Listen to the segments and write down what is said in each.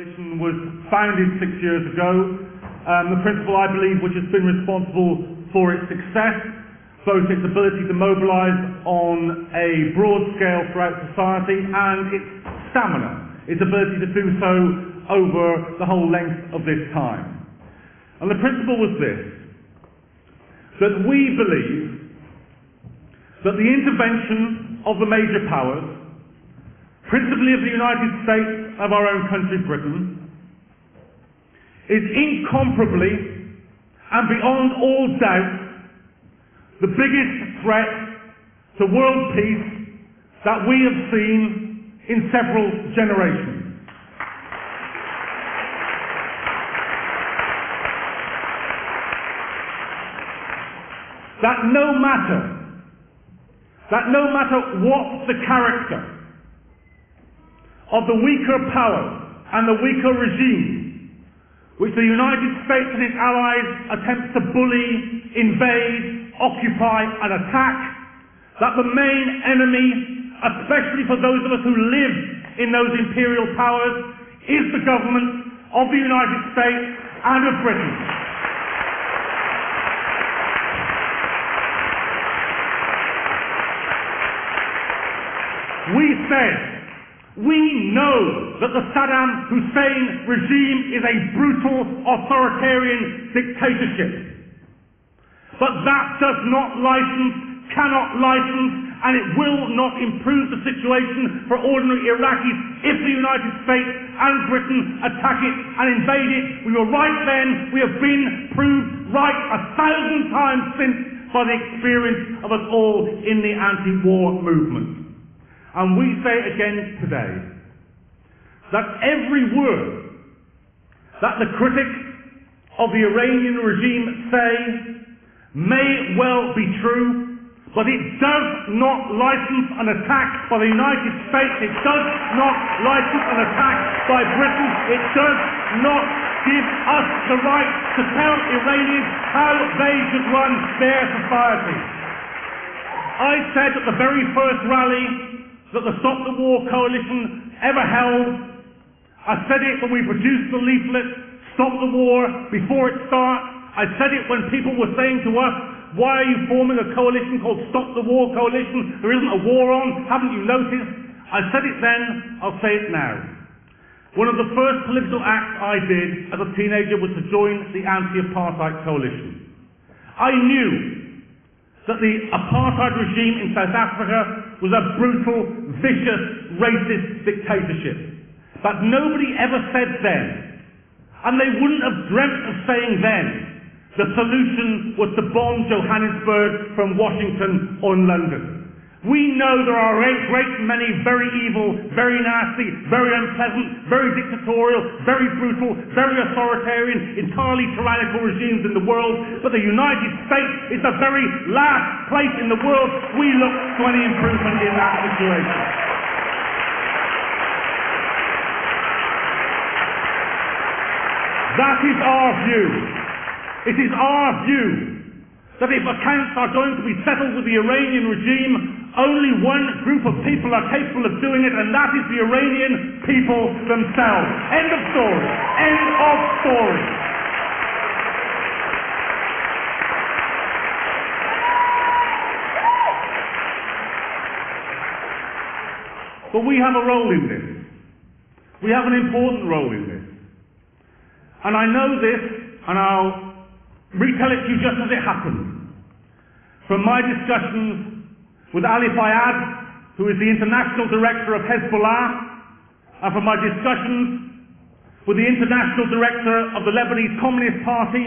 coalition was founded 6 years ago. The principle, I believe, which has been responsible for its success, both its ability to mobilise on a broad scale throughout society and its stamina, its ability to do so over the whole length of this time. And the principle was this, that we believe that the intervention of the major powers, principally of the United States, of our own country, Britain, is incomparably and beyond all doubt the biggest threat to world peace that we have seen in several generations. That no matter what the character of the weaker powers and the weaker regime which the United States and its allies attempt to bully, invade, occupy and attack, that the main enemy, especially for those of us who live in those imperial powers, is the government of the United States and of Britain. We know that the Saddam Hussein regime is a brutal authoritarian dictatorship. But that does not license, cannot license, and it will not improve the situation for ordinary Iraqis if the United States and Britain attack it and invade it. We were right then, we have been proved right 1,000 times since by the experience of us all in the anti-war movement. And we say again today that every word that the critics of the Iranian regime say may well be true, but it does not license an attack by the United States, it does not license an attack by Britain, it does not give us the right to tell Iranians how they should run their society. I said at the very first rally that the Stop the War Coalition ever held, I said it when we produced the leaflet, Stop the War, before it starts. I said it when people were saying to us, why are you forming a coalition called Stop the War Coalition? There isn't a war on, haven't you noticed? I said it then, I'll say it now. One of the first political acts I did as a teenager was to join the anti-apartheid coalition. I knew that the apartheid regime in South Africa was a brutal, vicious, racist dictatorship. But nobody ever said then, and they wouldn't have dreamt of saying then, the solution was to bomb Johannesburg from Washington or London. We know there are a great many very evil, very nasty, very unpleasant, very dictatorial, very brutal, very authoritarian, entirely tyrannical regimes in the world, but the United States is the very last place in the world we look to any improvement in that situation. That is our view. It is our view that if accounts are going to be settled with the Iranian regime, only one group of people are capable of doing it, and that is the Iranian people themselves. End of story. End of story. But we have a role in this. We have an important role in this. And I know this, and I'll retell it to you just as it happened. From my discussions with Ali Fayyad, who is the International Director of Hezbollah, and from my discussions with the International Director of the Lebanese Communist Party,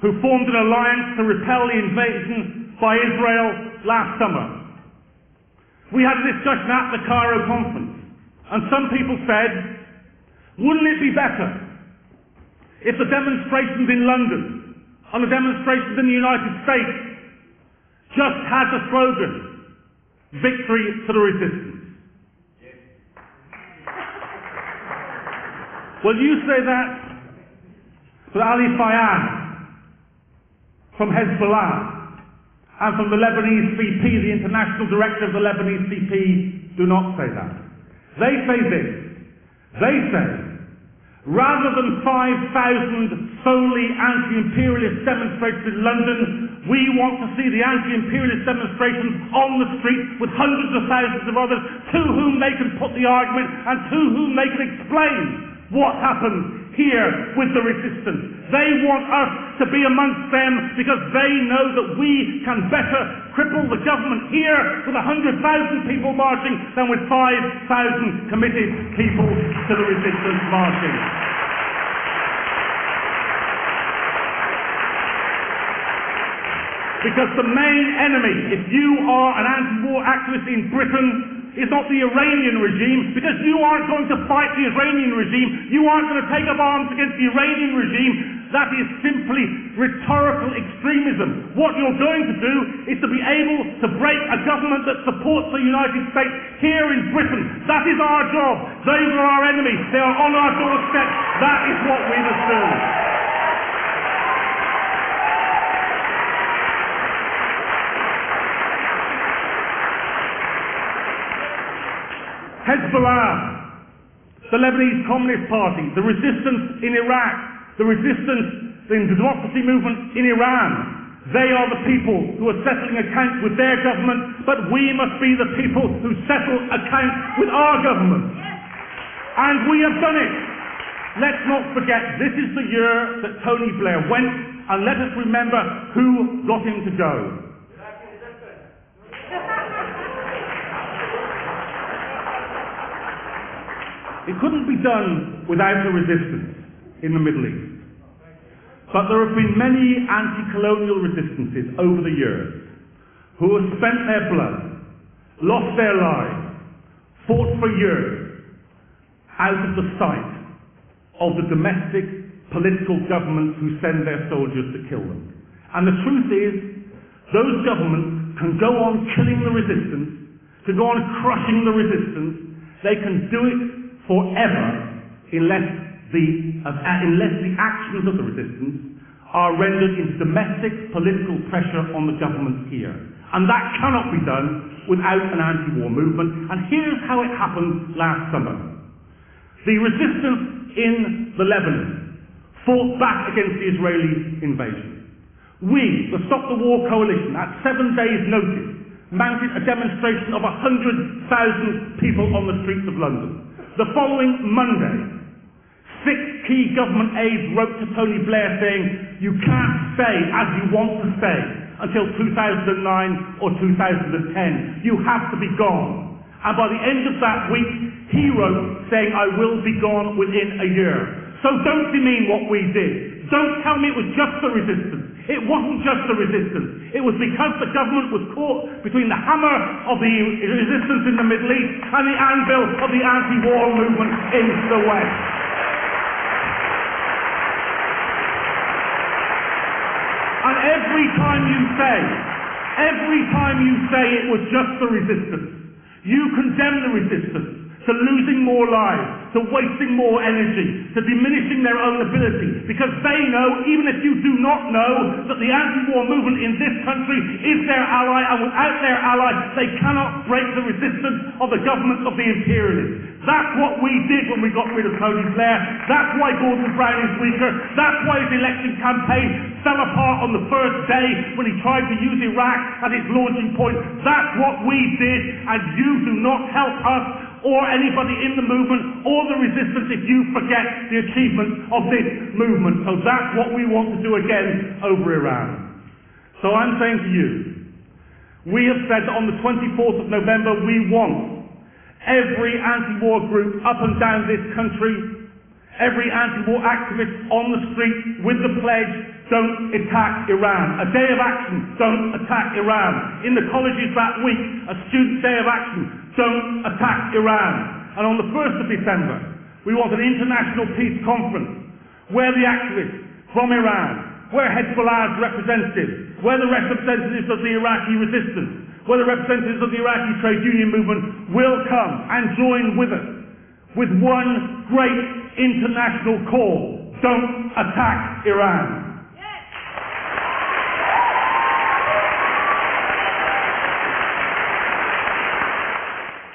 who formed an alliance to repel the invasion by Israel last summer. We had a discussion at the Cairo conference, and some people said, wouldn't it be better if the demonstrations in London and the demonstrations in the United States just had the slogan, victory to the resistance? Well, you say that, but Ali Fayyad from Hezbollah and from the Lebanese CP, the International Director of the Lebanese CP, do not say that. They say this. They say Rather than 5,000 solely anti-imperialist demonstrators in London, we want to see the anti-imperialist demonstrations on the street with hundreds of thousands of others to whom they can put the argument and to whom they can explain what happened here with the resistance. They want us to be amongst them because they know that we can better cripple the government here with 100,000 people marching than with 5,000 committed people to the resistance marching. Because the main enemy, if you are an anti-war activist in Britain, is not the Iranian regime, because you aren't going to fight the Iranian regime, you aren't going to take up arms against the Iranian regime. That is simply rhetorical extremism. What you're going to do is to be able to break a government that supports the United States here in Britain. That is our job. Those are our enemies. They are on our doorstep. That is what we must do. Hezbollah, the Lebanese Communist Party, the resistance in Iraq, the resistance in the democracy movement in Iran, they are the people who are settling accounts with their government, but we must be the people who settle accounts with our government. And we have done it. Let's not forget, this is the year that Tony Blair went, and let us remember who got him to go. It couldn't be done without a resistance in the Middle East. But there have been many anti-colonial resistances over the years who have spent their blood, lost their lives, fought for years out of the sight of the domestic political governments who send their soldiers to kill them. And the truth is, those governments can go on killing the resistance, can go on crushing the resistance, they can do it forever unless the actions of the resistance are rendered into domestic political pressure on the government here. And that cannot be done without an anti-war movement. And here's how it happened last summer. The resistance in the Lebanon fought back against the Israeli invasion. We, the Stop the War Coalition, at 7 days' notice, mounted a demonstration of 100,000 people on the streets of London. The following Monday, 6 key government aides wrote to Tony Blair saying, you can't stay as you want to stay until 2009 or 2010. You have to be gone. And by the end of that week, he wrote saying, I will be gone within a year. So don't demean what we did. Don't tell me it was just the resistance. It wasn't just the resistance. It was because the government was caught between the hammer of the resistance in the Middle East and the anvil of the anti-war movement in the West. And every time you say it was just the resistance, you condemn the resistance to losing more lives, to wasting more energy, to diminishing their own ability, because they know, even if you do not know, that the anti-war movement in this country is their ally, and without their ally, they cannot break the resistance of the government of the imperialists. That's what we did when we got rid of Tony Blair. That's why Gordon Brown is weaker. That's why his election campaign fell apart on the first day when he tried to use Iraq as its launching point. That's what we did, and you do not help us or anybody in the movement or the resistance if you forget the achievements of this movement. So that's what we want to do again over Iran. So I'm saying to you, we have said that on the 24th of November we want every anti-war group up and down this country, every anti-war activist on the street with the pledge, don't attack Iran. A day of action, don't attack Iran. In the colleges that week, a student day of action, don't attack Iran. And on the 1st of December, we want an international peace conference where the activists from Iran, where Hezbollah's representatives, where the representatives of the Iraqi resistance, where the representatives of the Iraqi trade union movement will come and join with us with one great international call. Don't attack Iran.